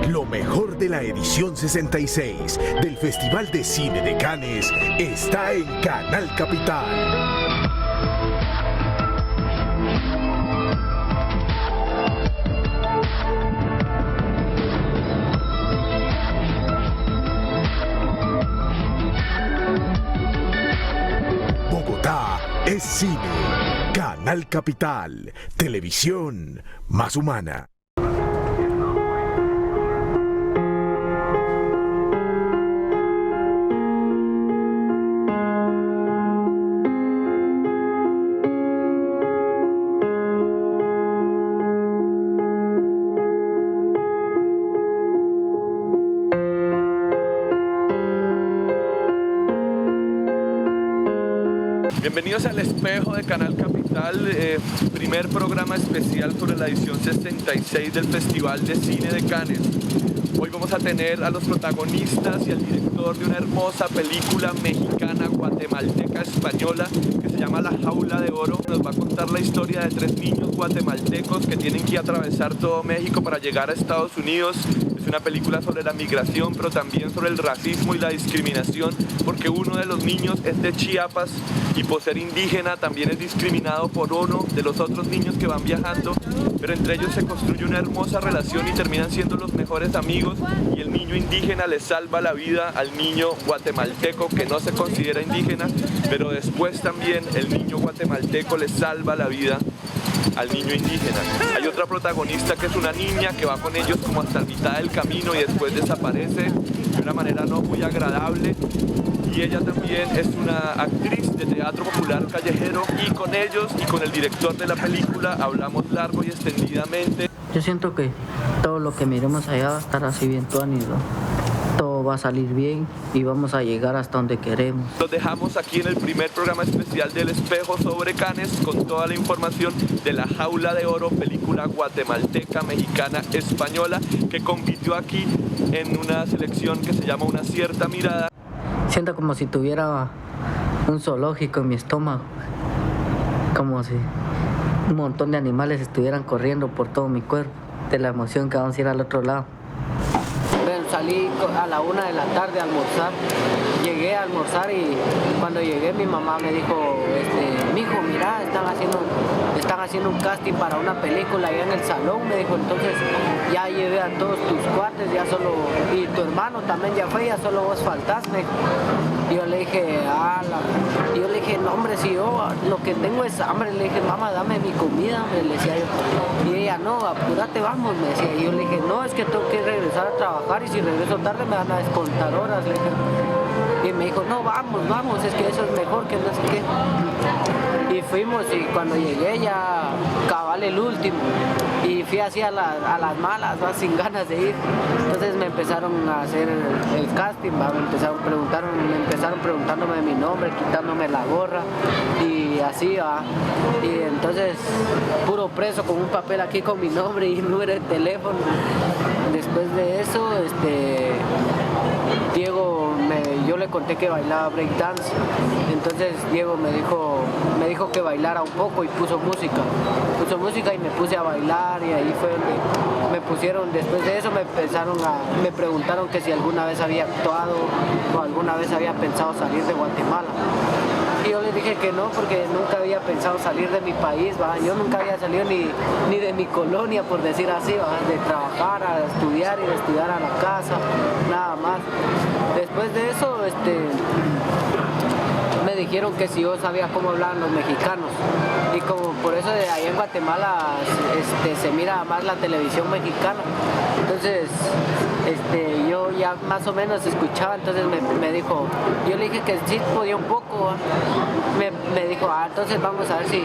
Lo mejor de la edición 66 del Festival de Cine de Cannes está en Canal Capital. Bogotá es cine. Canal Capital, televisión más humana. Bienvenidos al Espejo de Canal Capital, primer programa especial sobre la edición 66 del Festival de Cine de Cannes. Hoy vamos a tener a los protagonistas y al director de una hermosa película mexicana, guatemalteca, española, que se llama La Jaula de Oro. Nos va a contar la historia de 3 niños guatemaltecos que tienen que atravesar todo México para llegar a Estados Unidos. Es una película sobre la migración, pero también sobre el racismo y la discriminación, porque uno de los niños es de Chiapas y por ser indígena también es discriminado por uno de los otros niños que van viajando, pero entre ellos se construye una hermosa relación y terminan siendo los mejores amigos, y el niño indígena le salva la vida al niño guatemalteco que no se considera indígena, pero después también el niño guatemalteco le salva la vida al niño indígena. Hay otra protagonista que es una niña que va con ellos como hasta la mitad del camino y después desaparece de una manera no muy agradable, y ella también es una actriz de teatro popular callejero, y con ellos y con el director de la película hablamos largo y extendidamente. Yo siento que todo lo que miremos allá va a estar así bien tuánido. Todo va a salir bien y vamos a llegar hasta donde queremos. Los dejamos aquí en el primer programa especial del Espejo sobre Cannes con toda la información de La Jaula de Oro, película guatemalteca, mexicana, española, que compitió aquí en una selección que se llama Una Cierta Mirada. Siento como si tuviera un zoológico en mi estómago, como si un montón de animales estuvieran corriendo por todo mi cuerpo, de la emoción que vamos a ir al otro lado. Salí a la 1 de la tarde a almorzar, llegué a almorzar y cuando llegué mi mamá me dijo, mijo, mira, están haciendo un casting para una película allá en el salón, me dijo, entonces ya llevé a todos tus cuates, ya solo, y tu hermano también ya fue, ya solo vos faltás, me dijo. Y yo le dije, no hombre, si yo lo que tengo es hambre, le dije, mamá, dame mi comida, le decía yo. Y ella, no, apúrate, vamos, me decía. Y yo le dije, no, es que tengo que regresar a trabajar y si regreso tarde me van a descontar horas, le dije. Y me dijo, no, vamos, es que eso es mejor que no sé qué. Y fuimos y cuando llegué ya cabal el último. Y fui así a las malas, ¿va? Sin ganas de ir. Entonces me empezaron a hacer el casting, ¿va? Me empezaron preguntándome mi nombre, quitándome la gorra y así, ¿va? Y entonces puro preso con un papel aquí con mi nombre y número de teléfono. Después de eso, Diego, yo le conté que bailaba breakdance, entonces Diego me dijo que bailara un poco y puso música y me puse a bailar, y ahí fue donde me pusieron. Después de eso me preguntaron que si alguna vez había actuado o alguna vez había pensado salir de Guatemala. Y yo les dije que no, porque nunca había pensado salir de mi país, ¿va? Yo nunca había salido ni de mi colonia, por decir así, ¿va? De trabajar, a estudiar y de estudiar a la casa, nada más. Después de eso, me dijeron que si yo sabía cómo hablaban los mexicanos, y como por eso de ahí en Guatemala se mira más la televisión mexicana, entonces yo ya más o menos escuchaba. Entonces me dijo, yo le dije que sí podía un poco, me dijo, entonces vamos a ver si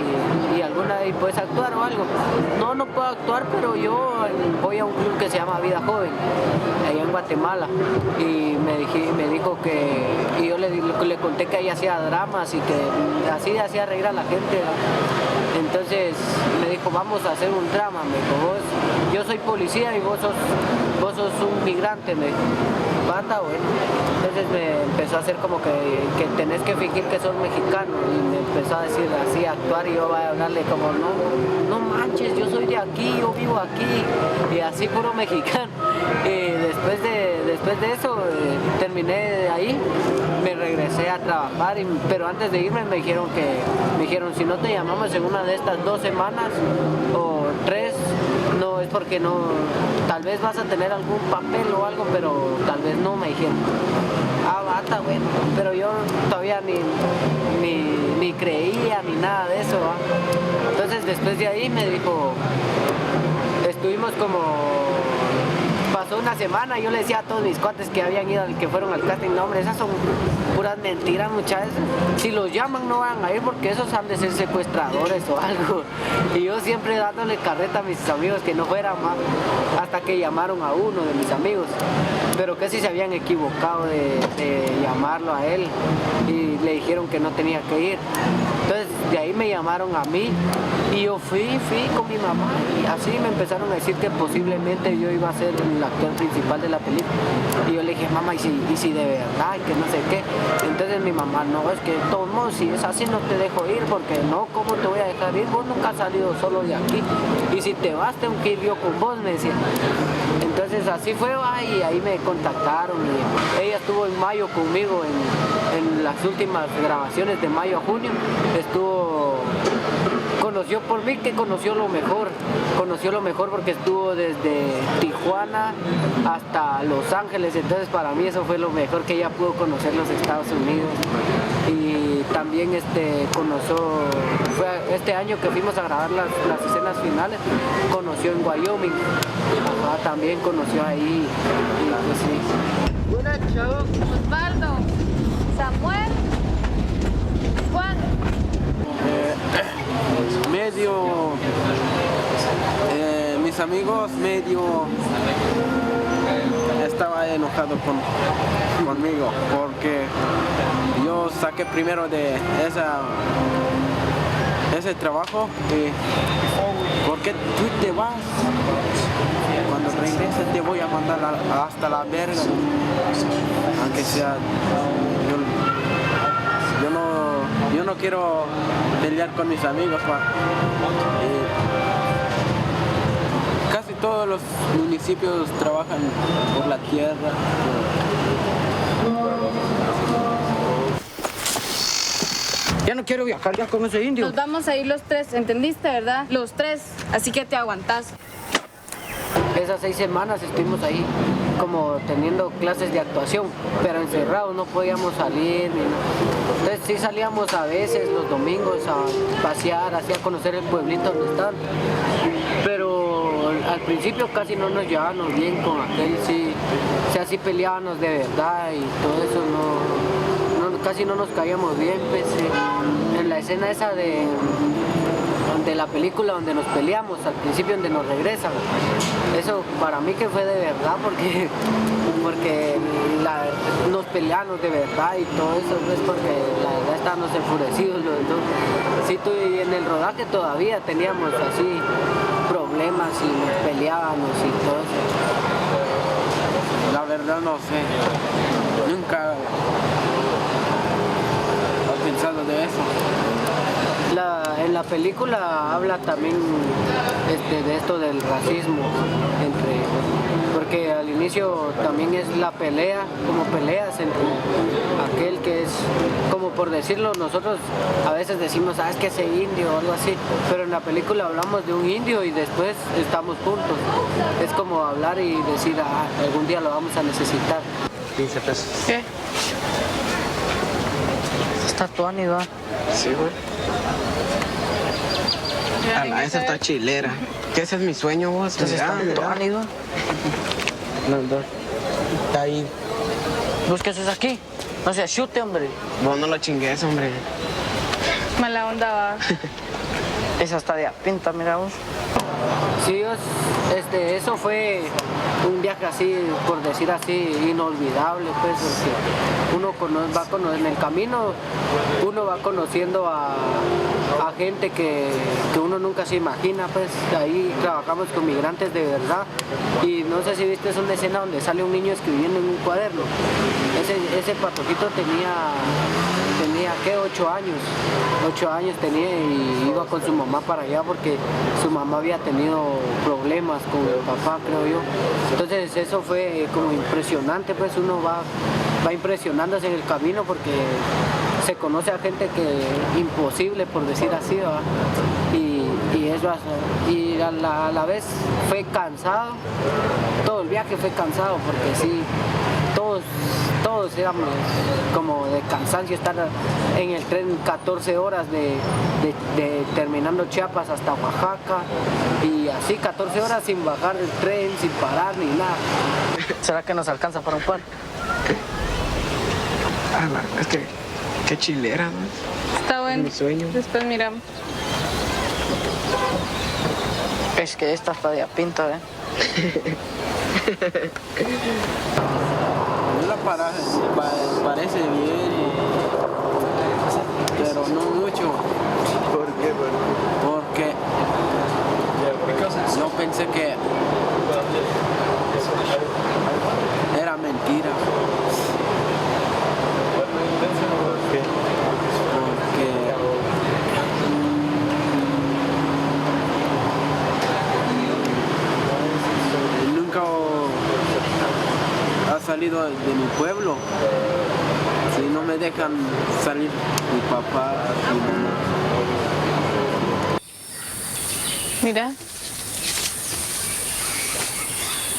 alguna vez puedes actuar o algo. No puedo actuar, pero yo voy a un club que se llama Vida Joven, allá en Guatemala, y me dijo que, y yo le conté que ahí hacía dramas y que así hacía reír a la gente. Entonces me dijo, vamos a hacer un drama, me dijo, yo soy policía y vos sos un migrante, me dijo. banda, bueno. Entonces me empezó a hacer como que tenés que fingir que sos mexicano y me empezó a decir así, a actuar y yo voy a hablarle como no manches, yo soy de aquí, yo vivo aquí y así puro mexicano. Y después de eso terminé de ahí, me regresé a trabajar, pero antes de irme me dijeron si no te llamamos en una de estas 2 semanas o 3, no es porque no, tal vez vas a tener algún papel o algo, pero tal vez no, me dijeron. Bata, bueno, pero yo todavía ni creía ni nada de eso, ¿va? Entonces después de ahí me dijo, estuvimos como, pasó una semana y yo le decía a todos mis cuates que habían ido, que fueron al casting, no hombre, esas son puras mentiras, muchachos. Si los llaman no van a ir porque esos han de ser secuestradores o algo. Y yo siempre dándole carreta a mis amigos que no fueran más, hasta que llamaron a uno de mis amigos, pero que sí se habían equivocado de llamarlo a él y le dijeron que no tenía que ir. Entonces de ahí me llamaron a mí y yo fui con mi mamá y así me empezaron a decir que posiblemente yo iba a ser el actor principal de la película. Y yo le dije, mamá, ¿y si de verdad? Y que no sé qué. Entonces mi mamá, no, es que de todos modos, si es así no te dejo ir porque no, ¿cómo te voy a dejar ir? Vos nunca has salido solo de aquí y si te vas tengo que ir yo con vos, me decía. Entonces así fue, y ahí me contactaron y ella estuvo en mayo conmigo en las últimas grabaciones de mayo a junio, conoció por mí que conoció lo mejor porque estuvo desde Tijuana hasta Los Ángeles, entonces para mí eso fue lo mejor, que ella pudo conocer los Estados Unidos. Y también fue este año que fuimos a grabar las escenas finales, conoció en Wyoming, también conoció ahí, y pues sí. Buenas, chavos. Osvaldo, Samuel, Juan. Mis amigos estaba enojado conmigo porque yo saqué primero de ese trabajo y ¿por qué tú te vas? Cuando regreses te voy a mandar hasta la verga, aunque sea yo no quiero pelear con mis amigos, casi todos los municipios trabajan por la tierra. Ya no quiero viajar ya con ese indio. Nos vamos a ir los 3, ¿entendiste, verdad? Los 3, así que te aguantás. Esas 6 semanas estuvimos ahí como teniendo clases de actuación, pero encerrados, no podíamos salir. Entonces sí salíamos a veces los domingos a pasear, así a conocer el pueblito donde están. Pero al principio casi no nos llevábamos bien con aquel, sí, así peleábamos de verdad y todo eso, casi no nos caíamos bien, pues, en la escena esa de la película donde nos peleamos, al principio donde nos regresan. Eso para mí que fue de verdad porque nos peleamos de verdad y todo eso, pues porque la verdad estábamos enfurecidos los dos. Sí, y en el rodaje todavía teníamos así problemas y nos peleábamos y todo eso. La verdad no sé, nunca he pensado de eso. En la película habla también de esto del racismo, porque al inicio también es la pelea, como peleas entre aquel que es, como por decirlo, nosotros a veces decimos, es que ese indio o algo así, pero en la película hablamos de un indio y después estamos juntos. Es como hablar y decir, algún día lo vamos a necesitar. 15 pesos. ¿Qué? Está tuani, ¿va? Sí, güey. Esa está chilera. Que ese es mi sueño, vos. Está tuani, ¿va? Está ahí. ¿Vos qué haces aquí? No seas chute, hombre. Vos no lo chingues, hombre. Mala onda, va. Esa está de pinta, mira vos. Sí, eso fue un viaje así, por decir así, inolvidable, pues, porque uno en el camino uno va conociendo a a gente que uno nunca se imagina, pues ahí trabajamos con migrantes de verdad. Y no sé si viste, es una escena donde sale un niño escribiendo en un cuaderno. Ese patojito tenía ¿qué? 8 años. 8 años tenía y iba con su mamá para allá porque su mamá había tenido problemas con el papá, creo yo. Entonces eso fue como impresionante, pues uno va impresionándose en el camino porque se conoce a gente que imposible, por decir así, ¿verdad? Y eso, y a la vez fue cansado, todo el viaje fue cansado porque sí, todos éramos como de cansancio estar en el tren 14 horas de terminando Chiapas hasta Oaxaca y así 14 horas sin bajar del tren, sin parar ni nada. ¿Será que nos alcanza para un par? Es que qué chilera, ¿no? Está bueno. Mi sueño. Después miramos. Es que esta todavía pinta, ¿eh? La parece bien, pero no mucho. ¿Por qué? Porque yo pensé que era mentira. Porque nunca ha salido de mi pueblo. Si no me dejan salir mi papá y mi mamá. Mira.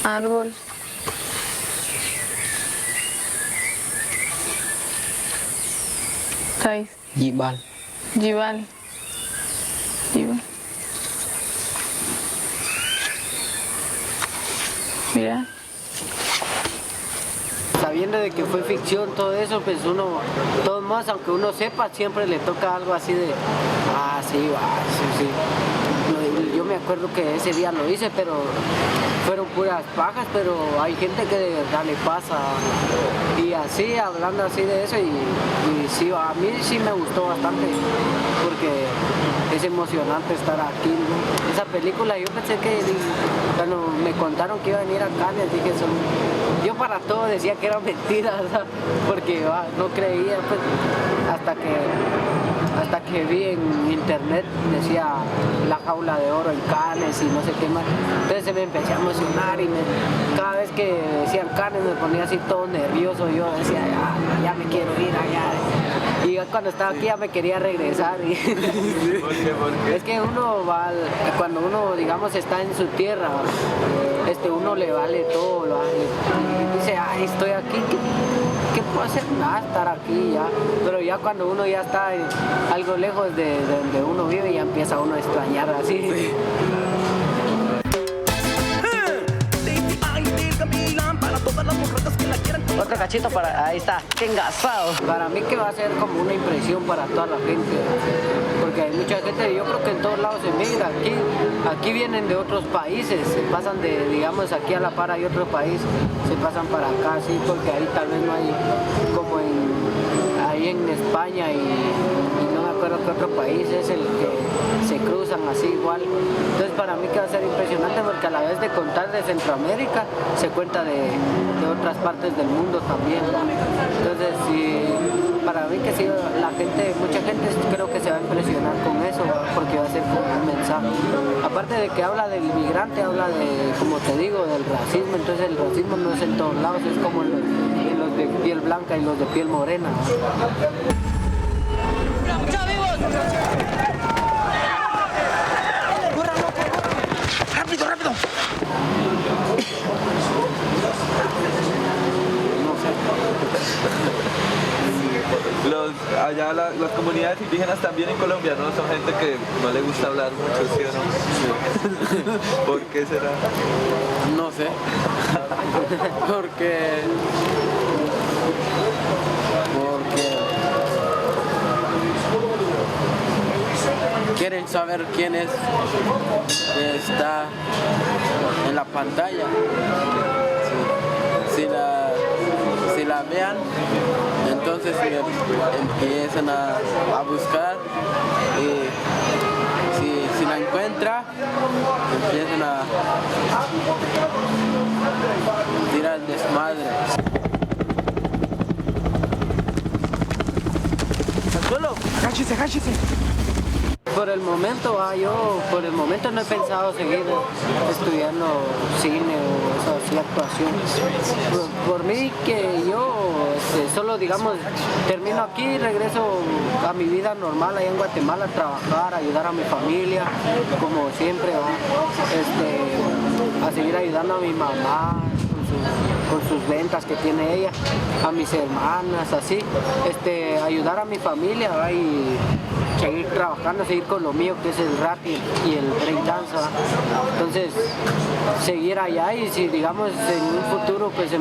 Árbol. ¿Sabes? Yibal. Yival. Mira. Sabiendo de que fue ficción todo eso, pues uno, todos más, aunque uno sepa, siempre le toca algo así de, sí. Yo me acuerdo que ese día lo hice, pero fueron puras pajas, pero hay gente que de verdad le pasa. Y así, hablando así de eso, y sí, a mí sí me gustó bastante, porque es emocionante estar aquí, ¿no? Esa película, yo pensé que cuando me contaron que iba a venir a Cannes, dije, yo para todo decía que era mentira, ¿sabes? Porque no creía, pues, hasta que vi en internet, decía La Jaula de Oro en Cannes y no sé qué más. Entonces se me empecé a emocionar y cada vez que decían Cannes me ponía así todo nervioso. Yo decía, ya me quiero ir allá. Y cuando estaba aquí ya me quería regresar. Y ¿Por qué? es que uno cuando uno, digamos, está en su tierra, uno le vale todo, y dice, estoy aquí, ¿qué puedo hacer? Nada, estar aquí ya. Pero ya cuando uno ya está algo lejos de donde uno vive, ya empieza uno a extrañar así. Sí. Otro cachito para... Ahí está, qué engasado. Para mí que va a ser como una impresión para toda la gente, porque hay mucha gente, yo creo que en todos lados se migra, aquí vienen de otros países, se pasan de, digamos, aquí a la par hay otro país, se pasan para acá, sí, porque ahí tal vez no hay como ahí en España y no me acuerdo qué otro país es el que se cruzan así igual. Entonces para mí que va a ser impresionante porque a la vez de contar de Centroamérica se cuenta de otras partes del mundo también. Entonces sí, para mí que sí, mucha gente creo que se va a impresionar con eso porque va a ser como un mensaje. Aparte de que habla del inmigrante, habla de, como te digo, del racismo. Entonces el racismo no es en todos lados, es como en los de piel blanca y los de piel morena. ¡Rápido! Allá las comunidades indígenas también en Colombia, ¿no? Son gente que no le gusta hablar mucho, ¿sí o no? Sí. ¿Por qué será? No sé. Porque quieren saber quién es que está en la pantalla. Si la vean, entonces entonces empiezan a buscar y si la encuentra empiezan a tirar desmadre. ¡Al suelo! ¡Agáchese, agáchese! Por el momento no he pensado seguir estudiando cine o así, actuación. Por mí que yo solo digamos termino aquí y regreso a mi vida normal allá en Guatemala a trabajar, a ayudar a mi familia, como siempre, a seguir ayudando a mi mamá con sus ventas que tiene ella, a mis hermanas, así, ayudar a mi familia, ¿va? Y seguir trabajando, seguir con lo mío que es el rap y el breakdance, ¿va? Entonces seguir allá y si digamos en un futuro pues se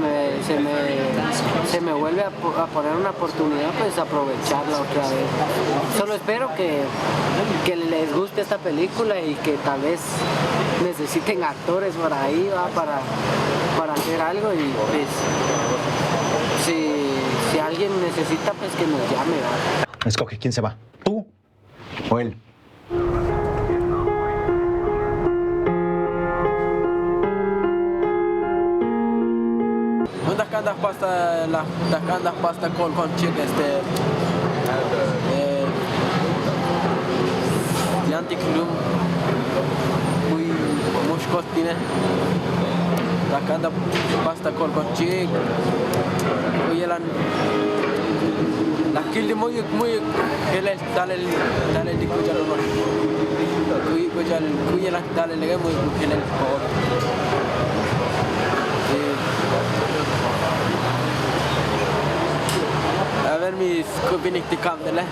me vuelve a poner una oportunidad, pues aprovecharla otra vez. Solo espero que les guste esta película y que tal vez necesiten actores por ahí, ¿va? Para hacer algo y pues si alguien necesita pues que nos llame, ¿va? Escoge quién se va, tú o él. Das candas pasta con chicken Yantik Lum muy muchos tiene das candas pasta con chicken oye las kilde muy el dale dikuja lo kuya las dale le muy el a ver mis copinis de cámara.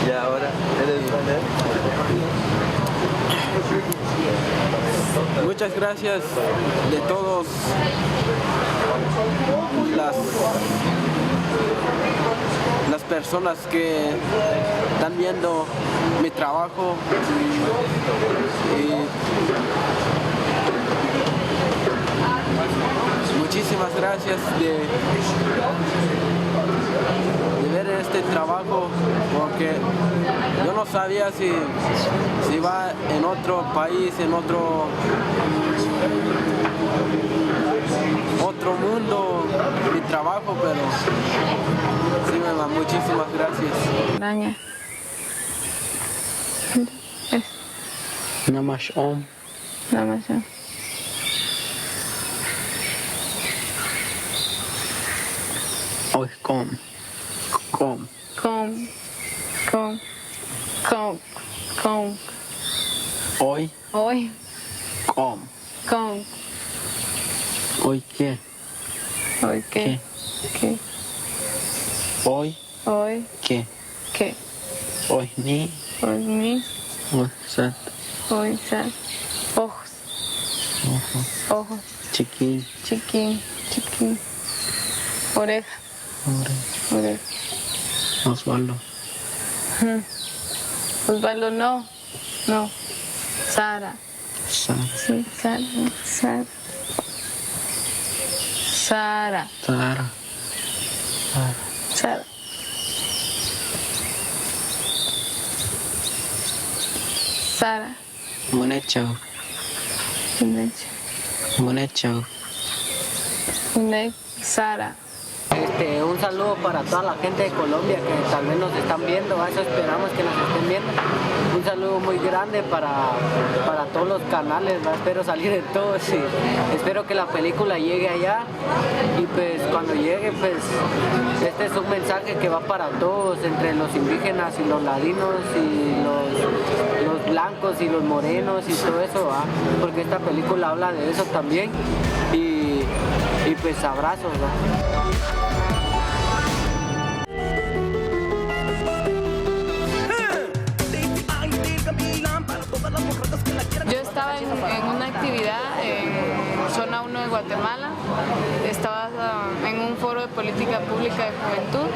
Y ahora eres Muchas gracias de todos las personas que están viendo mi trabajo y muchísimas gracias de ver este trabajo porque yo no sabía si va en otro país, en otro mundo mi trabajo, pero sí, mamá, muchísimas gracias. Araña. Namaste. Namaste. Oj, kom. Oj, kom. Oj, ¿qué? Hoy qué. ¿Qué? Oj, Hoy ¿qué? qué. Oj, ni. Hoy ni. Oj, sat. Hoy sal. Ojos. Ojos. Chiquín. Chiquín. Oreja. Oreja. Osvaldo. Osvaldo no. Sara. Sara. Sí, Sara. Sara. Sara. Monechao. Sara. Un saludo para toda la gente de Colombia que tal vez nos están viendo, a eso esperamos que nos estén viendo. Un saludo muy grande para todos los canales, ¿va? Espero salir en todos y espero que la película llegue allá y pues cuando llegue pues este es un mensaje que va para todos, entre los indígenas y los ladinos y los blancos y los morenos y todo eso, ¿va? Porque esta película habla de eso también y pues abrazos, ¿va? Yo estaba en una actividad en Zona 1 de Guatemala, estaba en un foro de política pública de juventud,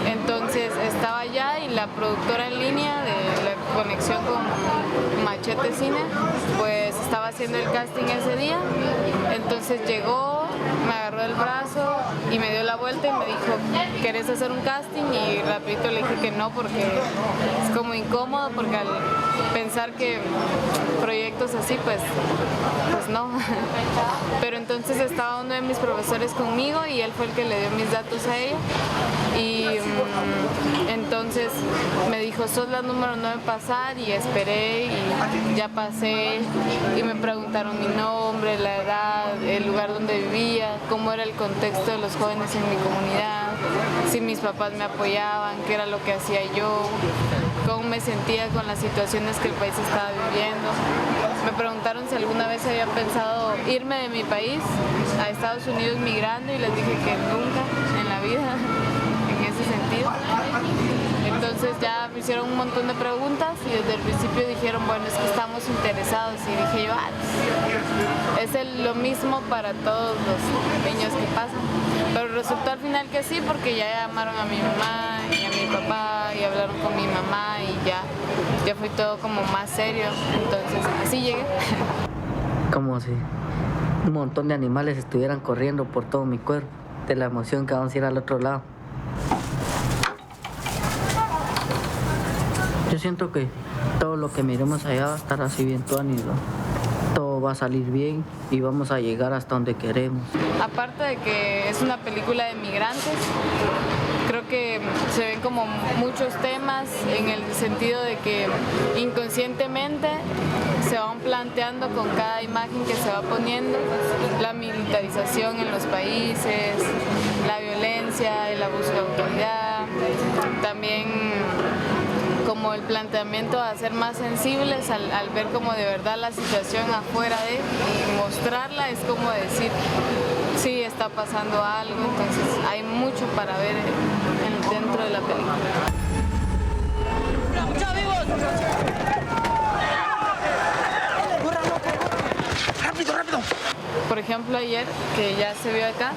entonces estaba allá y la productora en línea de la conexión con Machete Cine, pues estaba haciendo el casting ese día, entonces llegó me agarró del brazo y me dio la vuelta y me dijo, ¿querés hacer un casting? Y rapidito le dije que no, porque es como incómodo, porque al pensar que proyectos así, pues no. Pero entonces estaba uno de mis profesores conmigo y él fue el que le dio mis datos a ella. Y entonces me dijo, sos la número 9 en pasar, y esperé y ya pasé y me preguntaron mi nombre, la edad, el lugar donde vivía, cómo era el contexto de los jóvenes en mi comunidad, si mis papás me apoyaban, qué era lo que hacía yo, cómo me sentía con las situaciones que el país estaba viviendo. Me preguntaron si alguna vez había pensado irme de mi país a Estados Unidos migrando, y les dije que nunca en la vida, en ese sentido. Entonces ya me hicieron un montón de preguntas y desde el principio dijeron, bueno, es que estamos interesados, y dije yo, es lo mismo para todos los niños que pasan. Pero resultó al final que sí, porque ya llamaron a mi mamá y a mi papá y hablaron con mi mamá y ya fue todo como más serio. Entonces así llegué. Como si un montón de animales estuvieran corriendo por todo mi cuerpo, de la emoción que vamos a ir al otro lado. Yo siento que todo lo que miremos allá va a estar así bien tuánido. Todo va a salir bien y vamos a llegar hasta donde queremos. Aparte de que es una película de migrantes, creo que se ven como muchos temas en el sentido de que inconscientemente se van planteando con cada imagen que se va poniendo, la militarización en los países, la violencia, el abuso de autoridad, también como el planteamiento a ser más sensibles al ver como de verdad la situación afuera de, y mostrarla es como decir, sí, está pasando algo, entonces hay mucho para ver dentro de la película. ¡Rápido, rápido! Por ejemplo, ayer, que ya se vio acá,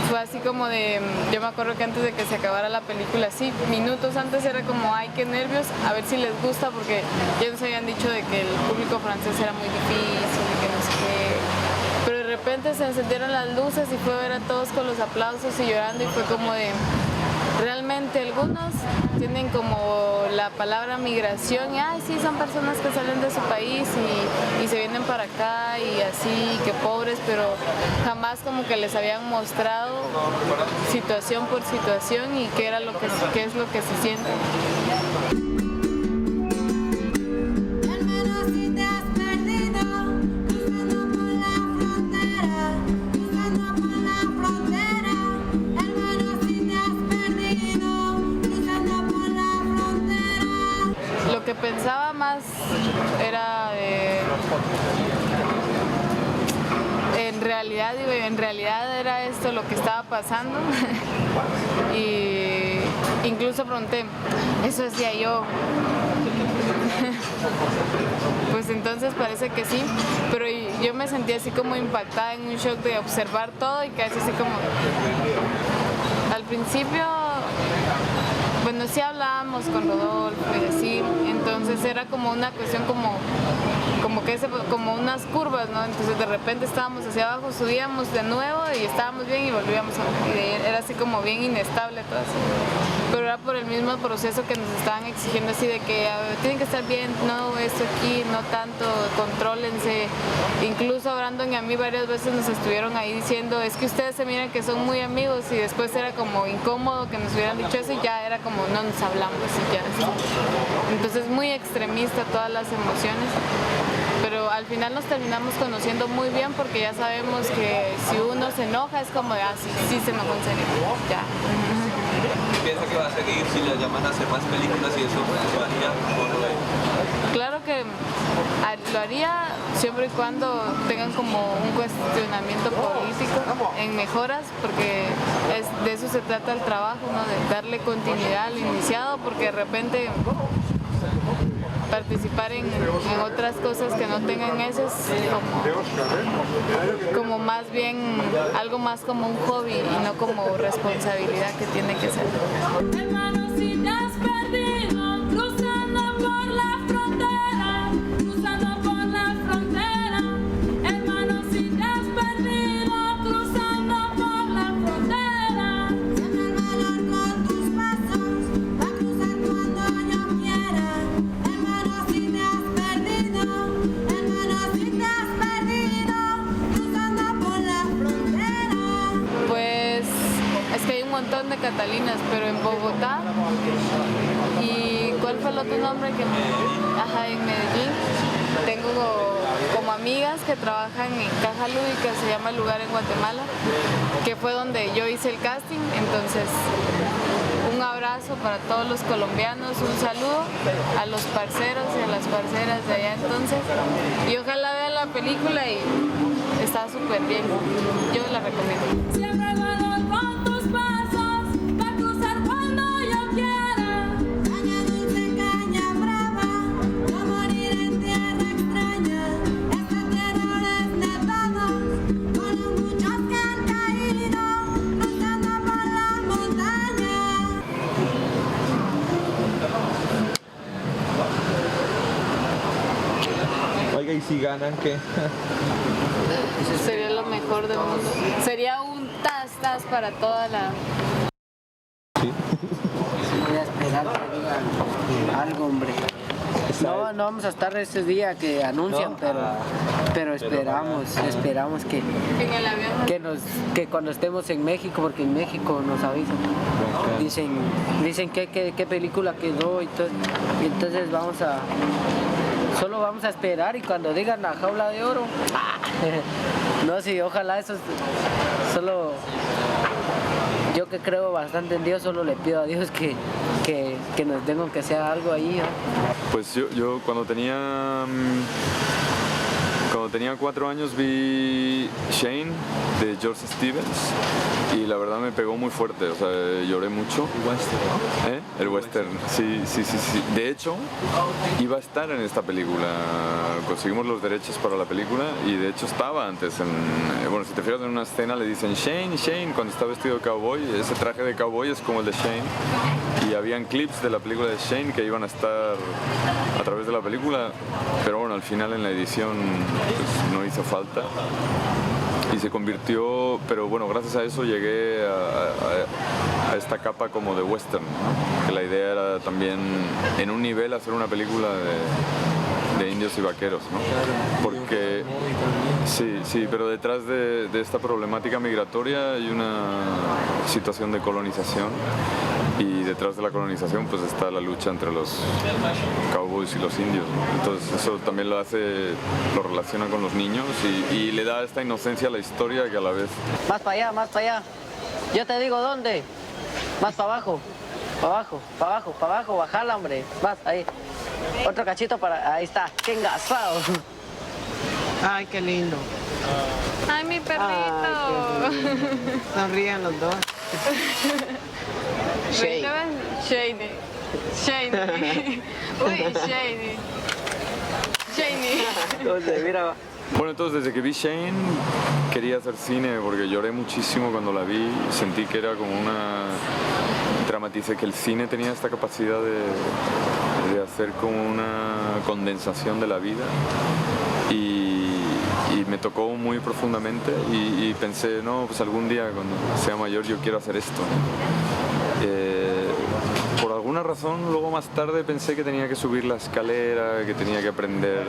fue así como de, yo me acuerdo que antes de que se acabara la película, sí, minutos antes era como, ay, qué nervios, a ver si les gusta, porque ya nos habían dicho de que el público francés era muy difícil, y que no sé qué. Pero de repente se encendieron las luces y fue ver a todos con los aplausos y llorando, y fue como de, realmente algunos tienen como la palabra migración y ay, sí, son personas que salen de su país y se vienen para acá y así, que pobres, pero jamás como que les habían mostrado situación por situación y qué es lo que se siente. Lo que pensaba más era en realidad era esto lo que estaba pasando y incluso pregunté, ¿eso hacía yo? Pues entonces parece que sí, pero yo me sentí así como impactada en un shock de observar todo y casi así como al principio. Bueno, sí hablábamos con Rodolfo y así, entonces era como una cuestión como unas curvas, ¿no? Entonces de repente estábamos hacia abajo, subíamos de nuevo y estábamos bien y volvíamos a bajar. Y era así como bien inestable todo eso. Pero era por el mismo proceso que nos estaban exigiendo así de que tienen que estar bien, no esto aquí, no tanto, contrólense. Incluso a Brandon y a mí varias veces nos estuvieron ahí diciendo, es que ustedes se miran que son muy amigos, y después era como incómodo que nos hubieran dicho eso y ya era como no nos hablamos y ya. Entonces muy extremista todas las emociones. Pero al final nos terminamos conociendo muy bien porque ya sabemos que si uno se enoja es como de, sí se enojó en serio, ya. ¿Piensa que va a seguir si le llaman a hacer más películas y eso lo haría o no lo haría? Claro que lo haría siempre y cuando tengan como un cuestionamiento político en mejoras, porque de eso se trata el trabajo, ¿no? De darle continuidad al iniciado, porque de repente participar en otras cosas que no tengan eso es como más bien algo más como un hobby y no como responsabilidad que tiene que ser. Hermano, si te has perdido, cruzando por la frontera, cruzando por la frontera. Hermano, si te has perdido, cruzando Catalinas, pero en Bogotá. ¿Y cuál fue el otro nombre que Ajá, en Medellín. Tengo como amigas que trabajan en Caja Lúdica, se llama el lugar en Guatemala, que fue donde yo hice el casting. Entonces, un abrazo para todos los colombianos, un saludo a los parceros y a las parceras de allá entonces. Y ojalá vean la película y está súper bien. Yo la recomiendo. Siempre valor con tus pasos, para cruzar cuando yo quiera. Caña dulce, caña brava, no morir en tierra extraña. Esta tierra es de todos, con los muchos que han caído, cruzando por la montaña. Oiga, ¿y si ganan qué? Sería lo mejor del mundo. Sería un tas para toda la... Voy a esperar que digan algo, hombre. No vamos a estar ese día que anuncian, pero esperamos que, En el avión. que cuando estemos en México, porque en México nos avisan, dicen qué película quedó y todo, y entonces solo vamos a esperar y cuando digan La Jaula de Oro, no, sí, ojalá eso, solo yo que creo bastante en Dios, solo le pido a Dios que nos den que sea algo ahí, ¿no? Pues yo cuando tenía 4 años vi Shane de George Stevens y la verdad me pegó muy fuerte, o sea, lloré mucho. El western, ¿no? El western, sí. De hecho, iba a estar en esta película, conseguimos los derechos para la película y de hecho estaba antes bueno, si te fijas en una escena le dicen Shane, cuando está vestido de cowboy, ese traje de cowboy es como el de Shane y habían clips de la película de Shane que iban a estar a través de la película, pero bueno, al final en la edición pues, no hizo falta y se convirtió, pero bueno, gracias a eso llegué a esta capa como de western, ¿no? Que la idea era también en un nivel hacer una película de indios y vaqueros, ¿no? Porque sí, pero detrás de esta problemática migratoria hay una situación de colonización y detrás de la colonización pues está la lucha entre los cowboys y los indios, ¿no? Entonces eso también lo relaciona con los niños y le da esta inocencia a la historia que a la vez... Más para allá. Yo te digo dónde. Más para abajo, bajala, hombre. Más, ahí. Otro cachito ahí está. ¡Qué engasado! Ay, qué lindo. ¡Ay, mi perrito! Ay, sonríen los dos. Shady. Uy, Shady. Entonces, mira. Bueno, entonces desde que vi Shane quería hacer cine porque lloré muchísimo cuando la vi, sentí que era como dramaticé que el cine tenía esta capacidad de hacer como una condensación de la vida y me tocó muy profundamente y pensé, no, pues algún día cuando sea mayor yo quiero hacer esto. Por alguna razón, luego más tarde pensé que tenía que subir la escalera, que tenía que aprender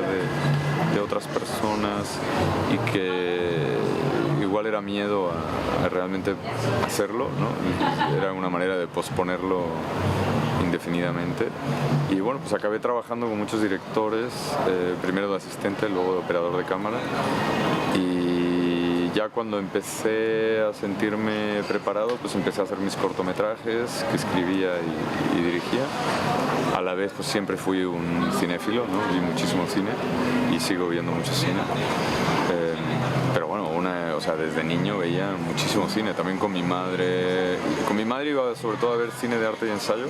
de otras personas y que igual era miedo a realmente hacerlo, ¿no? Era una manera de posponerlo indefinidamente y bueno, pues acabé trabajando con muchos directores, primero de asistente, luego de operador de cámara y ya cuando empecé a sentirme preparado pues empecé a hacer mis cortometrajes que escribía y dirigía. A la vez pues siempre fui un cinéfilo, ¿no? Vi muchísimo cine y sigo viendo mucho cine. Pero bueno, o sea, desde niño veía muchísimo cine, también con mi madre. Con mi madre iba sobre todo a ver cine de arte y ensayo.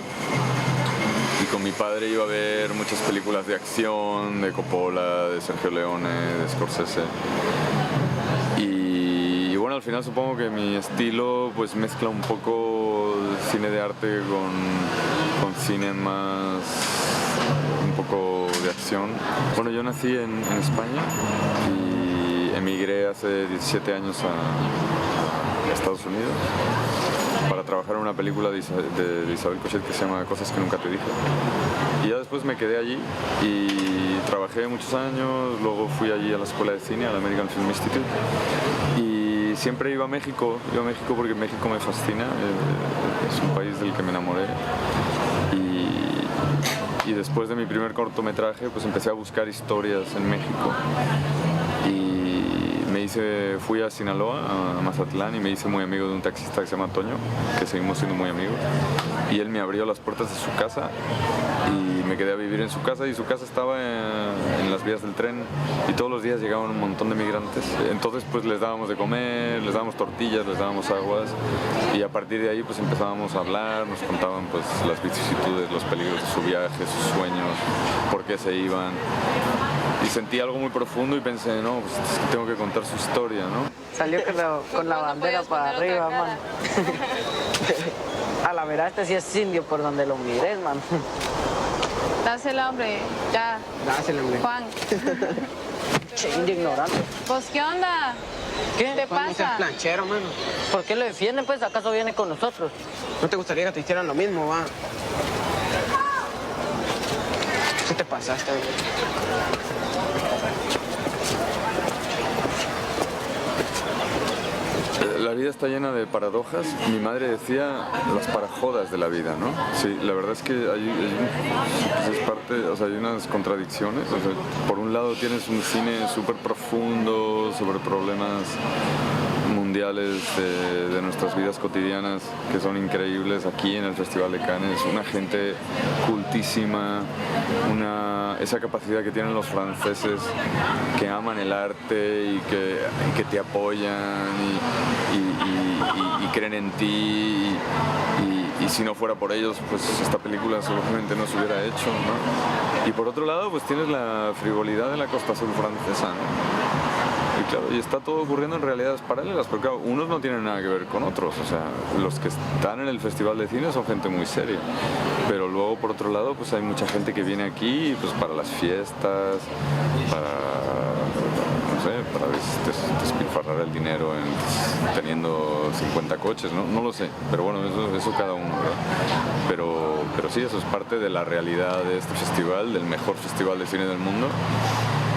Y con mi padre iba a ver muchas películas de acción, de Coppola, de Sergio Leone, de Scorsese. Y bueno, al final supongo que mi estilo pues mezcla un poco cine de arte con cine más un poco de acción. Bueno, yo nací en España y emigré hace 17 años a Estados Unidos para trabajar en una película de Isabel Cochet que se llama Cosas que nunca te dije. Y ya después me quedé allí y trabajé muchos años, luego fui allí a la escuela de cine, al American Film Institute, y siempre iba a México porque México me fascina, es un país del que me enamoré. Y después de mi primer cortometraje, pues empecé a buscar historias en México. Y fui a Sinaloa, a Mazatlán, y me hice muy amigo de un taxista que se llama Toño, que seguimos siendo muy amigos. Y él me abrió las puertas de su casa y me quedé a vivir en su casa, y su casa estaba en las vías del tren, y todos los días llegaban un montón de migrantes. Entonces pues les dábamos de comer, les dábamos tortillas, les dábamos aguas, y a partir de ahí pues empezábamos a hablar, nos contaban pues las vicisitudes, los peligros de su viaje, sus sueños, por qué se iban. Y sentí algo muy profundo y pensé, no, pues es que tengo que contar su historia, ¿no? Salió con la bandera para arriba, man. A la verdad, este sí es indio por donde lo mires, man. Dásela, hombre, ya. Dásela, hombre. Juan. Che, indio ignorante. Pues, ¿qué onda? ¿Qué te Juan, no seas pasa? planchero, mano. ¿Por qué lo defienden, pues? ¿Acaso viene con nosotros? ¿No te gustaría que te hicieran lo mismo, va? ¿Qué te pasaste, güey? La vida está llena de paradojas. Mi madre decía las parajodas de la vida, ¿no? Sí, la verdad es que hay unas contradicciones. O sea, por un lado tienes un cine súper profundo sobre problemas mundiales de nuestras vidas cotidianas que son increíbles aquí en el Festival de Cannes, una gente cultísima, esa capacidad que tienen los franceses que aman el arte y que te apoyan y creen en ti y si no fuera por ellos pues esta película seguramente no se hubiera hecho, ¿no? Y por otro lado pues tienes la frivolidad de la Costa Azul francesa, ¿no? Y claro, y está todo ocurriendo en realidades paralelas, porque claro, unos no tienen nada que ver con otros, o sea, los que están en el Festival de Cine son gente muy seria, pero luego por otro lado pues hay mucha gente que viene aquí pues para las fiestas, para, no sé, para despilfarrar el dinero teniendo 50 coches, no lo sé, pero bueno, eso cada uno, ¿verdad? Pero sí, eso es parte de la realidad de este festival, del mejor festival de cine del mundo.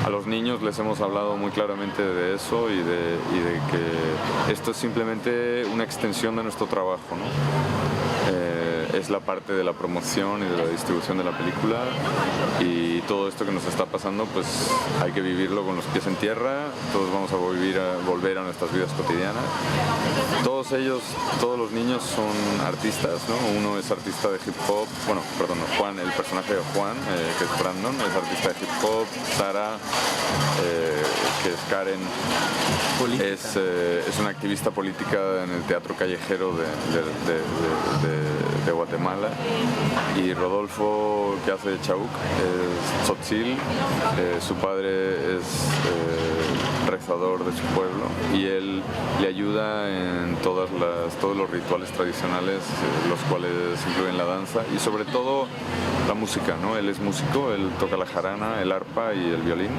A los niños les hemos hablado muy claramente de eso y de que esto es simplemente una extensión de nuestro trabajo, ¿no? Es la parte de la promoción y de la distribución de la película, y todo esto que nos está pasando pues hay que vivirlo con los pies en tierra. Todos vamos a volver a nuestras vidas cotidianas. Todos los niños son artistas, ¿no? Uno es artista de hip hop, Juan, el personaje de Juan, que es Brandon, es artista de hip hop. Sara, que es Karen, es una activista política en el teatro callejero de Guatemala, y Rodolfo, que hace de Chauk, es tzotzil, su padre es rezador de su pueblo, y él le ayuda en todos los rituales tradicionales, los cuales incluyen la danza y sobre todo la música, ¿no? Él es músico, él toca la jarana, el arpa y el violín,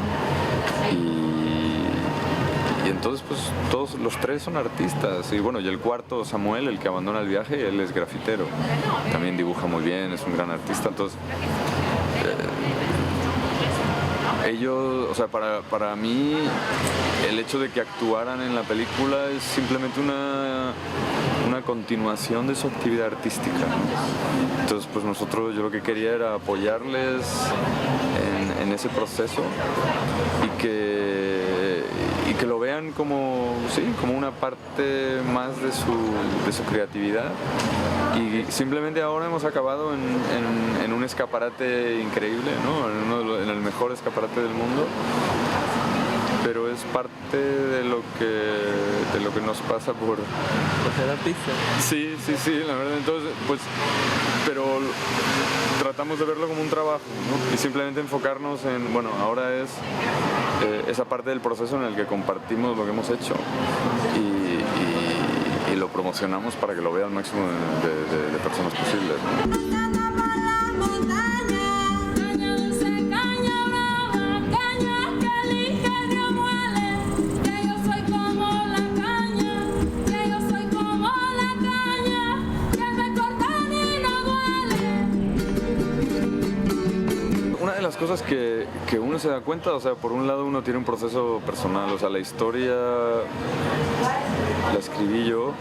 y entonces pues todos los tres son artistas, y bueno, y el cuarto, Samuel, el que abandona el viaje, él es grafitero, también dibuja muy bien, es un gran artista. Entonces ellos, o sea, para mí el hecho de que actuaran en la película es simplemente una continuación de su actividad artística. Entonces pues yo lo que quería era apoyarles en ese proceso y que lo vean como una parte más de su creatividad. Y simplemente ahora hemos acabado en un escaparate increíble, ¿no? En el mejor escaparate del mundo, pero es parte de lo que nos pasa por ser artista. Sí, la verdad. Entonces, pues, pero tratamos de verlo como un trabajo, ¿no? Y simplemente enfocarnos en, bueno, ahora es esa parte del proceso en el que compartimos lo que hemos hecho y lo promocionamos para que lo vea el máximo de personas posibles, ¿no? cosas que uno se da cuenta, o sea, por un lado uno tiene un proceso personal, o sea, la historia la escribí yo,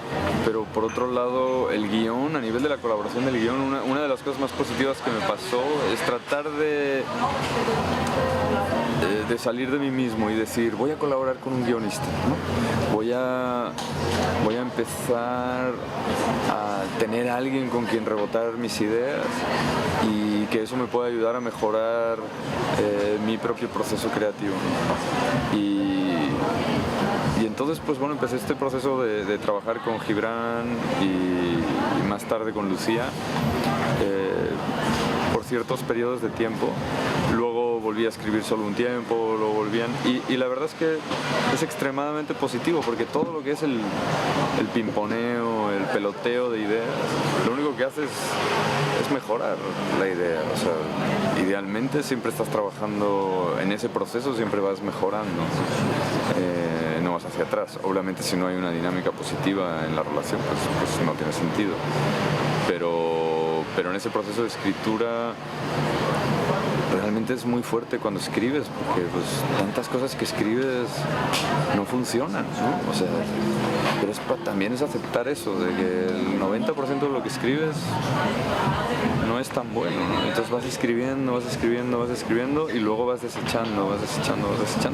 pero por otro lado el guión, a nivel de la colaboración del guión, una de las cosas más positivas que me pasó es tratar de salir de mí mismo y decir, voy a colaborar con un guionista, ¿no? Voy a empezar a tener a alguien con quien rebotar mis ideas y que eso me pueda ayudar a mejorar mi propio proceso creativo, ¿no? Y entonces, pues bueno, empecé este proceso de trabajar con Gibran y más tarde con Lucía por ciertos periodos de tiempo. Luego volví a escribir solo un tiempo, luego volvían. Y la verdad es que es extremadamente positivo porque todo lo que es el pimponeo, el peloteo de ideas, lo único que hace es mejorar la idea. O sea, idealmente siempre estás trabajando en ese proceso, siempre vas mejorando. No vas hacia atrás. Obviamente si no hay una dinámica positiva en la relación, pues no tiene sentido. Pero en ese proceso de escritura realmente es muy fuerte cuando escribes, porque pues tantas cosas que escribes no funcionan, ¿no? O sea, pero también es aceptar eso, de que el 90% de lo que escribes no es tan bueno, ¿no? Entonces vas escribiendo y luego vas desechando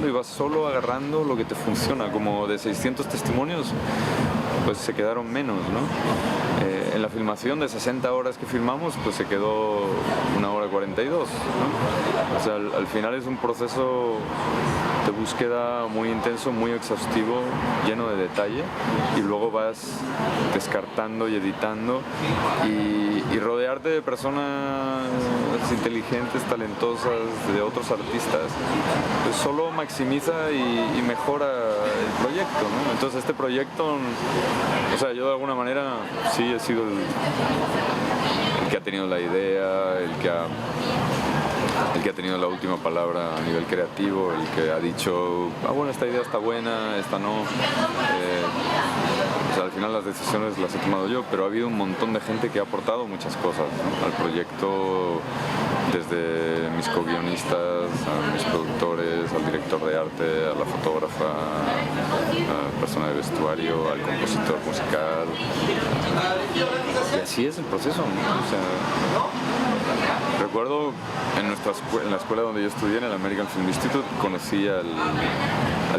y vas solo agarrando lo que te funciona. Como de 600 testimonios, pues se quedaron menos, ¿no? En la filmación de 60 horas que filmamos, pues se quedó 1 hora 42, ¿no? O sea, al final es un proceso de búsqueda muy intenso, muy exhaustivo, lleno de detalle, y luego vas descartando y editando y rodearte de personas inteligentes, talentosas, de otros artistas, pues solo maximiza y mejora el proyecto, ¿no? Entonces este proyecto, o sea, yo de alguna manera sí he sido el que ha tenido la idea, el que ha tenido la última palabra a nivel creativo, el que ha dicho, bueno, esta idea está buena, esta no. O sea, al final las decisiones las he tomado yo, pero ha habido un montón de gente que ha aportado muchas cosas, ¿no?, al proyecto, desde mis co-guionistas, a mis productores, al director de arte, a la fotógrafa, a la persona de vestuario, al compositor musical. Y así es el proceso, ¿no? O sea, recuerdo en la escuela donde yo estudié, en el American Film Institute, conocí al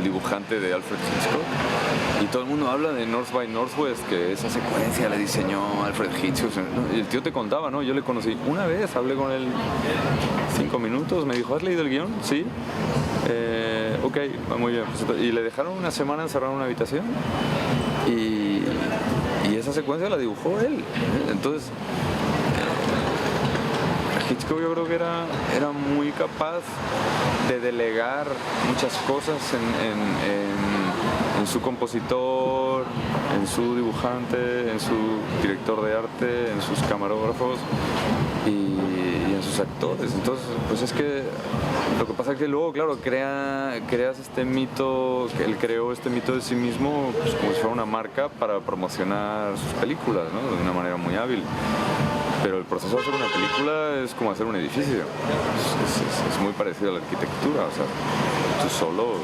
dibujante de Alfred Hitchcock, y todo el mundo habla de North by Northwest, que esa secuencia la diseñó Alfred Hitchcock, ¿no? Y el tío te contaba, ¿no? Yo le conocí una vez, hablé con él 5 minutos, me dijo, ¿has leído el guión? Sí. Ok, va muy bien. Y le dejaron una semana encerrado en una habitación y esa secuencia la dibujó él. Entonces, Hitchcock yo creo que era muy capaz de delegar muchas cosas en su compositor, en su dibujante, en su director de arte, en sus camarógrafos y en sus actores. Entonces, pues es que lo que pasa es que luego, claro, creas este mito, que él creó este mito de sí mismo, pues como si fuera una marca para promocionar sus películas, ¿no?, de una manera muy hábil. Pero el proceso de hacer una película es como hacer un edificio. Es muy parecido a la arquitectura. O sea, tú solo,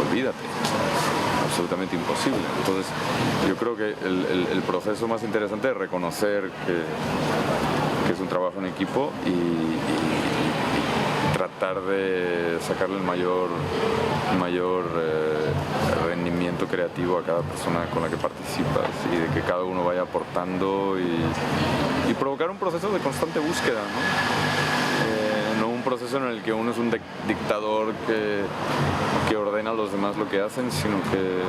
olvídate. Es absolutamente imposible. Entonces, yo creo que el proceso más interesante es reconocer que es un trabajo en equipo y tratar de sacarle el mayor rendimiento creativo a cada persona con la que participas, y de que cada uno vaya aportando y provocar un proceso de constante búsqueda, ¿no? No un proceso en el que uno es un dictador que ordena a los demás lo que hacen, sino que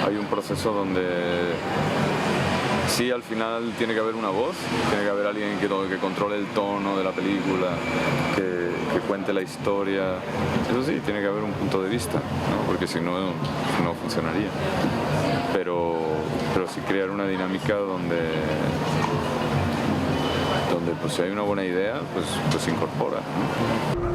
hay un proceso donde sí, al final tiene que haber una voz, tiene que haber alguien que controle el tono de la película, que cuente la historia. Eso sí, tiene que haber un punto de vista, ¿no?, porque si no, no funcionaría. Pero sí crear una dinámica donde pues si hay una buena idea, pues se incorpora, ¿no?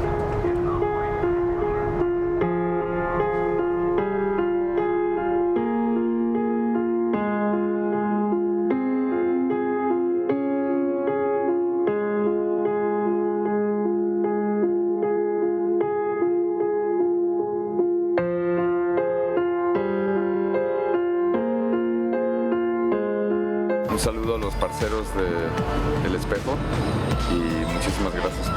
Un saludo a los parceros de El Espejo y muchísimas gracias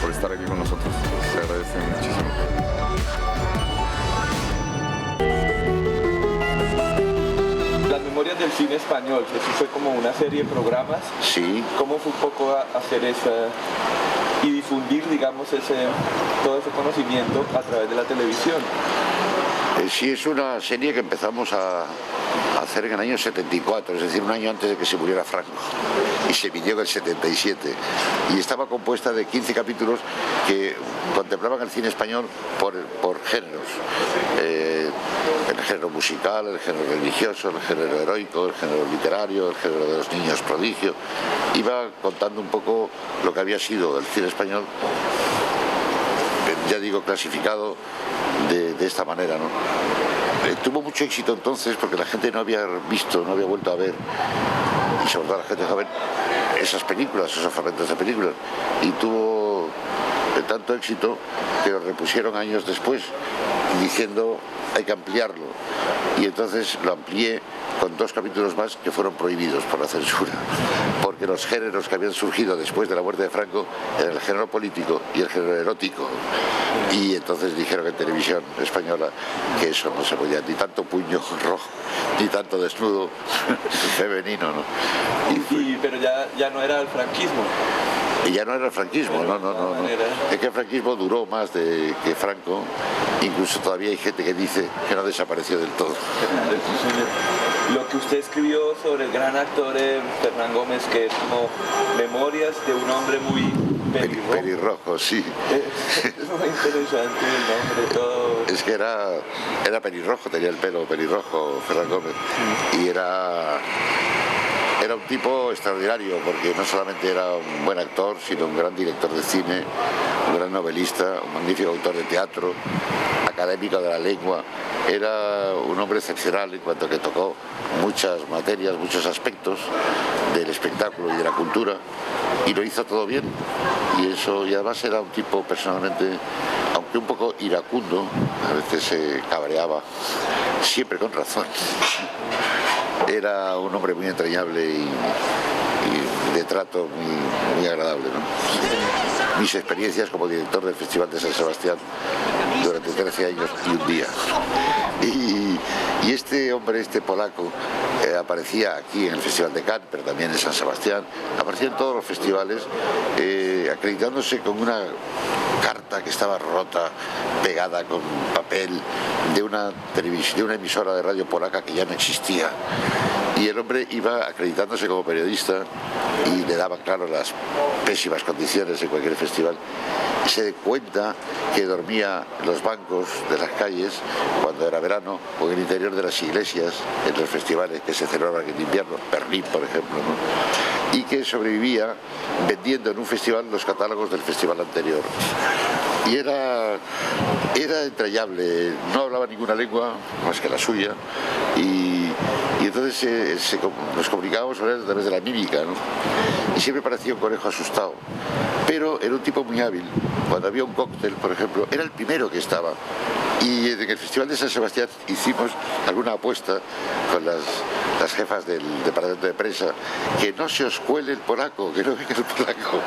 por estar aquí con nosotros. Se agradece muchísimo. Las Memorias del Cine Español, que sí fue como una serie de programas. Sí. ¿Cómo fue un poco hacer esa y difundir, digamos, todo ese conocimiento a través de la televisión? Sí, es una serie que empezamos a hacer en el año 74, es decir, un año antes de que se muriera Franco, y se emitió en el 77, y estaba compuesta de 15 capítulos que contemplaban el cine español por géneros, el género musical, el género religioso, el género heroico, el género literario, el género de los niños prodigio. Iba contando un poco lo que había sido el cine español, ya digo, clasificado de esta manera, ¿no? Tuvo mucho éxito entonces porque la gente no había visto, no había vuelto a ver, y sobre todo la gente joven, esas películas, esos fragmentos de películas, y tuvo tanto éxito que lo repusieron años después diciendo hay que ampliarlo, y entonces lo amplié con 2 capítulos más que fueron prohibidos por la censura, porque los géneros que habían surgido después de la muerte de Franco eran el género político y el género erótico, y entonces dijeron en televisión española que eso no se podía, ni tanto puño rojo, ni tanto desnudo femenino, ¿no? Pero ya no era el franquismo. Y ya no era el franquismo, no. Es que el franquismo duró más que Franco, incluso todavía hay gente que dice que no desapareció del todo. Lo que usted escribió sobre el gran actor Fernán Gómez, que es como Memorias de un hombre muy pelirrojo, sí. Es muy interesante el nombre, todo. Es que era pelirrojo, tenía el pelo pelirrojo Fernán Gómez, y era un tipo extraordinario, porque no solamente era un buen actor, sino un gran director de cine, un gran novelista, un magnífico autor de teatro, académico de la lengua. Era un hombre excepcional en cuanto que tocó muchas materias, muchos aspectos del espectáculo y de la cultura, y lo hizo todo bien. Y eso, y además era un tipo personalmente, aunque un poco iracundo, a veces se cabreaba, siempre con razón. Era un hombre muy entrañable y de trato muy agradable, ¿no? Mis experiencias como director del Festival de San Sebastián durante 13 años y un día. Y este hombre, este polaco, aparecía aquí en el Festival de Cannes, pero también en San Sebastián, aparecía en todos los festivales, acreditándose con una carta que estaba rota, pegada con papel, de una emisora de radio polaca que ya no existía. Y el hombre iba acreditándose como periodista y le daban, claro, las pésimas condiciones en cualquier festival. Y se da cuenta que dormía en los bancos de las calles cuando era verano, o en el interior de las iglesias, en los festivales que se celebraban en invierno, Berlín, por ejemplo, ¿no? Y que sobrevivía vendiendo en un festival los catálogos del festival anterior. Y era entrañable, no hablaba ninguna lengua más que la suya, y entonces nos comunicábamos con él a través de la mímica, ¿no? Y siempre parecía un conejo asustado, pero era un tipo muy hábil. Cuando había un cóctel, por ejemplo, era el primero que estaba. Y en el Festival de San Sebastián hicimos alguna apuesta con las jefas del departamento de prensa, que no se os cuele el polaco, que no venga el polaco.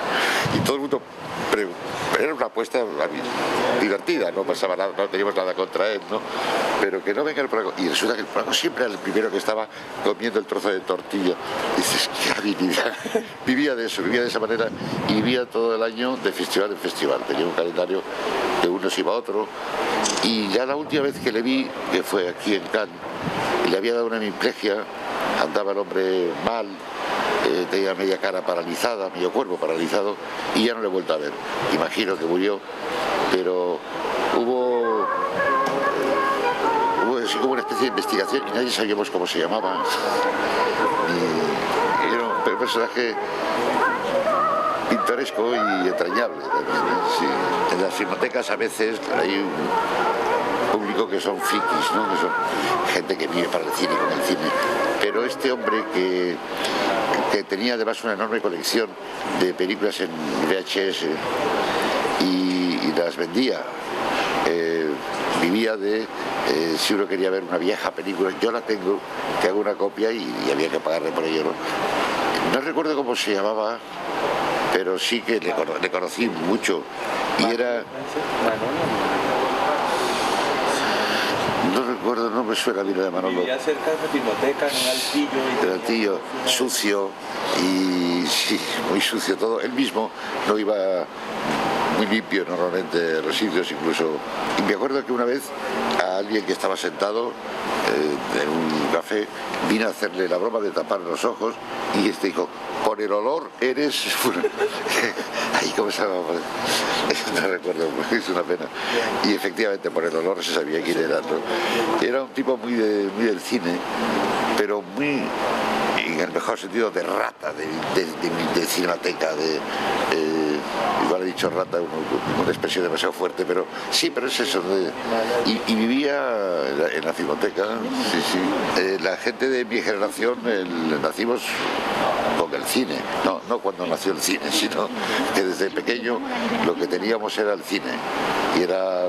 Y todo el mundo... Era una apuesta divertida, no pasaba nada, no teníamos nada contra él, ¿no? Pero que no venga el polaco. Y resulta que el polaco siempre era el primero que estaba comiendo el trozo de tortilla. Y dices, qué habilidad. Vivía de eso, vivía de esa manera, y vivía todo el año de festival en festival. Tenía un calendario de unos iba a otro. Y ya la última vez que le vi, que fue aquí en Cannes, le había dado una hemiplegia, andaba el hombre mal, tenía media cara paralizada, medio cuerpo paralizado, y ya no le he vuelto a ver. Imagino que murió, pero hubo así como una especie de investigación y nadie sabíamos cómo se llamaba. Y era un personaje pintoresco y entrañable también, ¿no? Sí. En las filmotecas a veces hay un público que son frikis, ¿no? Que son gente que vive para el cine, con el cine. Pero este hombre que tenía además una enorme colección de películas en VHS y las vendía, vivía existía de si uno quería ver una vieja película, yo la tengo, que hago una copia y había que pagarle por ello, ¿no? No recuerdo cómo se llamaba, pero sí que le conocí mucho y era... No recuerdo, no me suena bien de Manolo. Vivía cerca de la Filmoteca, en un altillo. El altillo, sucio y sí, muy sucio todo. Él mismo no iba muy limpio normalmente los sitios incluso. Y me acuerdo que una vez a alguien que estaba sentado en un café vino a hacerle la broma de tapar los ojos y este dijo: por el olor eres... Ahí comenzaba, no recuerdo, es una pena. Y efectivamente por el olor se sabía quién era, ¿no? Era un tipo muy del cine, pero muy, en el mejor sentido, de rata, de cinemateca, igual he dicho rata, una expresión demasiado fuerte, pero sí, pero es eso. Y vivía en la Filmoteca, sí, sí. La gente de mi generación nacimos con el cine, no cuando nació el cine, sino que desde pequeño lo que teníamos era el cine. Y era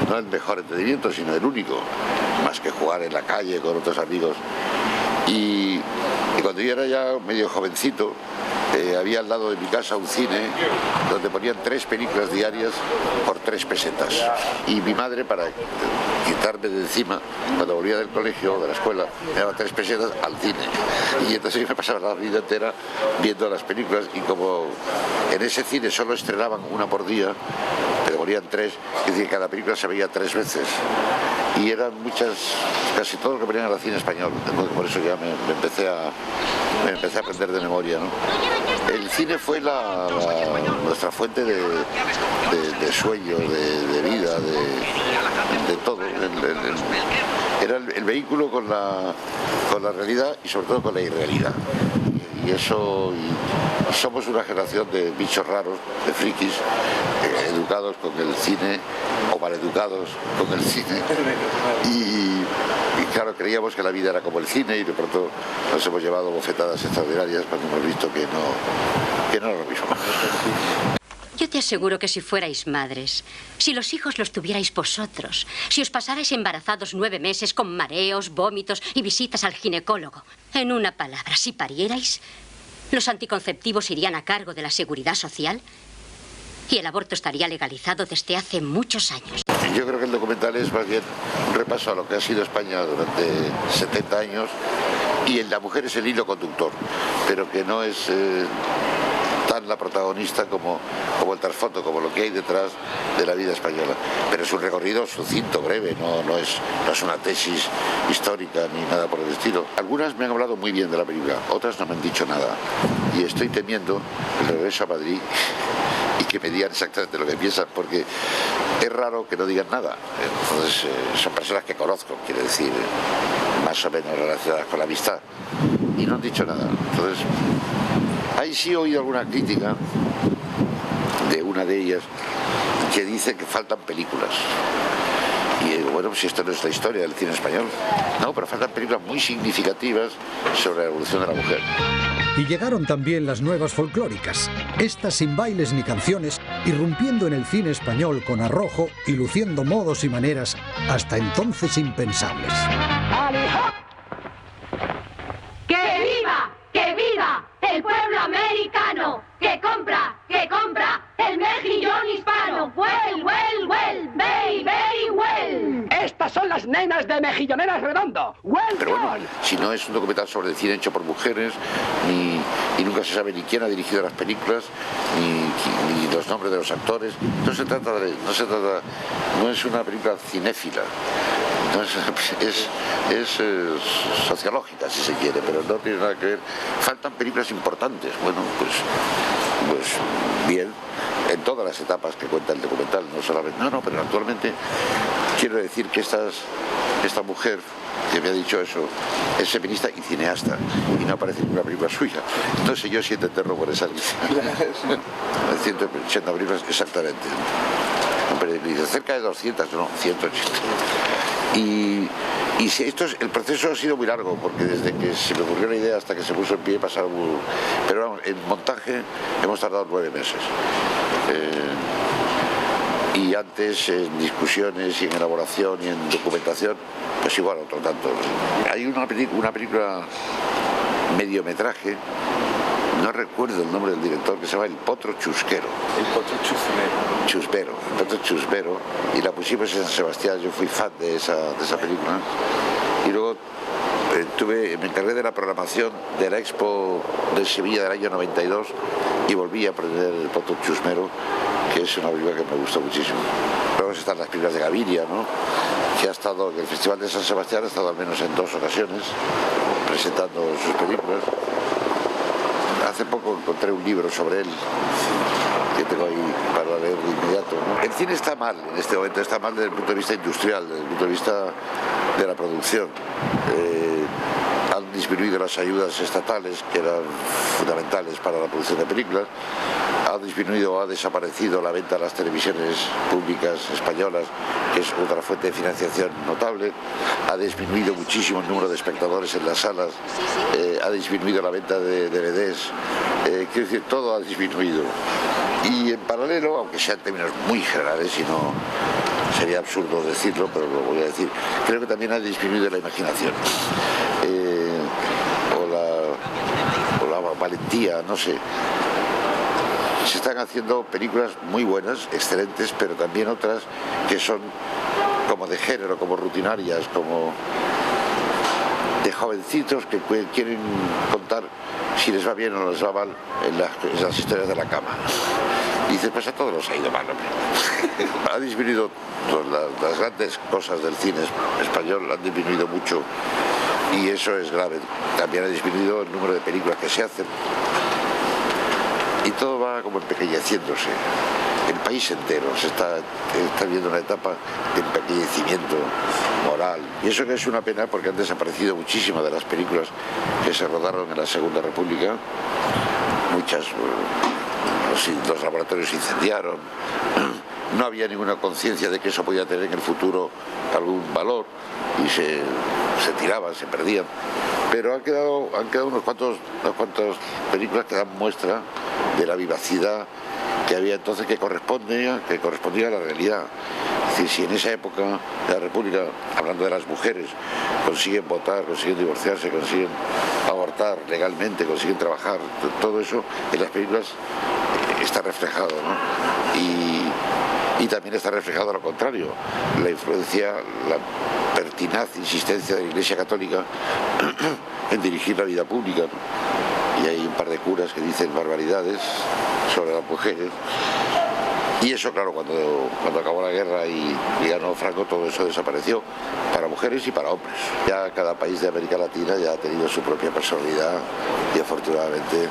no el mejor entretenimiento, sino el único, más que jugar en la calle con otros amigos. Y cuando yo era ya medio jovencito, había al lado de mi casa un cine donde ponían 3 películas diarias por 3 pesetas. Y mi madre, para quitarme de encima, cuando volvía del colegio o de la escuela, me daba 3 pesetas al cine. Y entonces yo me pasaba la vida entera viendo las películas, y como en ese cine solo estrenaban una por día, pero ponían 3, es decir, cada película se veía 3 veces. Y eran casi todo lo que ponían en el cine español. Por eso ya me empecé a aprender de memoria, ¿no? El cine fue nuestra fuente de sueño, de vida, de todo. Era el vehículo con la realidad y sobre todo con la irrealidad. Y eso, somos una generación de bichos raros, de frikis, educados con el cine o maleducados con el cine. Y claro, creíamos que la vida era como el cine y de pronto nos hemos llevado bofetadas extraordinarias cuando hemos visto que no era lo mismo. Yo te aseguro que si fuerais madres, si los hijos los tuvierais vosotros, si os pasarais embarazados 9 meses con mareos, vómitos y visitas al ginecólogo, en una palabra, si parierais, los anticonceptivos irían a cargo de la seguridad social y el aborto estaría legalizado desde hace muchos años. Yo creo que el documental es más bien un repaso a lo que ha sido España durante 70 años y la mujer es el hilo conductor, pero que no es tan la protagonista como el trasfondo, como lo que hay detrás de la vida española. Pero es un recorrido sucinto, breve, no es una tesis histórica ni nada por el estilo. Algunas me han hablado muy bien de la película, otras no me han dicho nada. Y estoy temiendo el regreso a Madrid y que me digan exactamente lo que piensan, porque es raro que no digan nada. Entonces, son personas que conozco, quiere decir, más o menos relacionadas con la amistad, y no han dicho nada. Entonces, ahí sí he oído alguna crítica de una de ellas que dice que faltan películas. Y digo, bueno, si esto no es la historia del cine español. No, pero faltan películas muy significativas sobre la evolución de la mujer. Y llegaron también las nuevas folclóricas, estas sin bailes ni canciones, irrumpiendo en el cine español con arrojo y luciendo modos y maneras hasta entonces impensables. ¡Que viva! ¡Que viva! ¡El pueblo americano! ¡Que compra! ¡Que compra! ¡El mejillón hispano! ¡Well, well, well! ¡Very, very well! Estas son las nenas de Mejilloneras Redondo. Well Pero bueno, si no es un documental sobre el cine hecho por mujeres, y nunca se sabe ni quién ha dirigido las películas, ni los nombres de los actores, no es una película cinéfila. Es sociológica, si se quiere, pero no tiene nada que ver. Faltan películas importantes. Bueno, pues bien, en todas las etapas que cuenta el documental, no solamente. No, pero actualmente quiero decir que esta mujer que me ha dicho eso es feminista y cineasta, y no aparece en una película suya. No sé yo si entenderlo por esa lista. 180 películas exactamente. Cerca de 200, no, 180. Y el proceso ha sido muy largo, porque desde que se me ocurrió la idea hasta que se puso en pie pasaron... Pero vamos, en montaje hemos tardado 9 meses. Y Y antes en discusiones y en elaboración y en documentación, pues igual otro tanto. Hay una película mediometraje, no recuerdo el nombre del director, que se llama El Potro Chusquero. El Potro Chusmero. El Potro Chusmero, y la pusimos en San Sebastián. Yo fui fan de esa película. Y luego me encargué de la programación de la Expo de Sevilla del año 92 y volví a aprender El Potro Chusmero, que es una película que me gustó muchísimo. Luego están las películas de Gaviria, ¿no?, que ha estado en el Festival de San Sebastián, ha estado al menos en 2 ocasiones presentando sus películas. Hace poco encontré un libro sobre él que tengo ahí para leer de inmediato, ¿no? El cine está mal en este momento, está mal desde el punto de vista industrial, desde el punto de vista de la producción. Han disminuido las ayudas estatales, que eran fundamentales para la producción de películas. Ha desaparecido la venta a las televisiones públicas españolas, que es otra fuente de financiación notable. Ha disminuido muchísimo el número de espectadores en las salas. Ha disminuido la venta de DVDs. Quiero decir, todo ha disminuido. Y en paralelo, aunque sean términos muy generales, y no sería absurdo decirlo, pero lo voy a decir, creo que también ha disminuido la imaginación. O la valentía, no sé. Se están haciendo películas muy buenas, excelentes, pero también otras que son como de género, como rutinarias, como de jovencitos que quieren contar si les va bien o no les va mal en las historias de la cama. Y dices, pues a todos los ha ido mal, hombre. Ha disminuido las grandes cosas del cine español, han disminuido mucho, y eso es grave. También ha disminuido el número de películas que se hacen. Y todo va como empequeñeciéndose. El país entero se está viviendo una etapa de empequeñecimiento moral. Y eso que es una pena, porque han desaparecido muchísimas de las películas que se rodaron en la Segunda República. Muchas, los laboratorios se incendiaron. No había ninguna conciencia de que eso podía tener en el futuro algún valor y se tiraban, se perdían. Pero han quedado unas cuantas películas que dan muestra de la vivacidad que había entonces, que correspondía a la realidad. Es decir, si en esa época de la República, hablando de las mujeres, consiguen votar, consiguen divorciarse, consiguen abortar legalmente, consiguen trabajar, todo eso en las películas está reflejado, ¿no? Y también está reflejado lo contrario, la influencia, la pertinaz insistencia de la Iglesia Católica en dirigir la vida pública, ¿no? Y hay un par de curas que dicen barbaridades sobre las mujeres. Y eso, claro, cuando acabó la guerra y ganó Franco, todo eso desapareció, para mujeres y para hombres. Ya cada país de América Latina ya ha tenido su propia personalidad y afortunadamente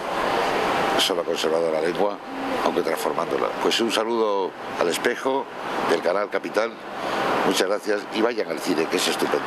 solo ha conservado la lengua, aunque transformándola. Pues un saludo al Espejo del canal Capital, muchas gracias y vayan al cine, que es estupendo.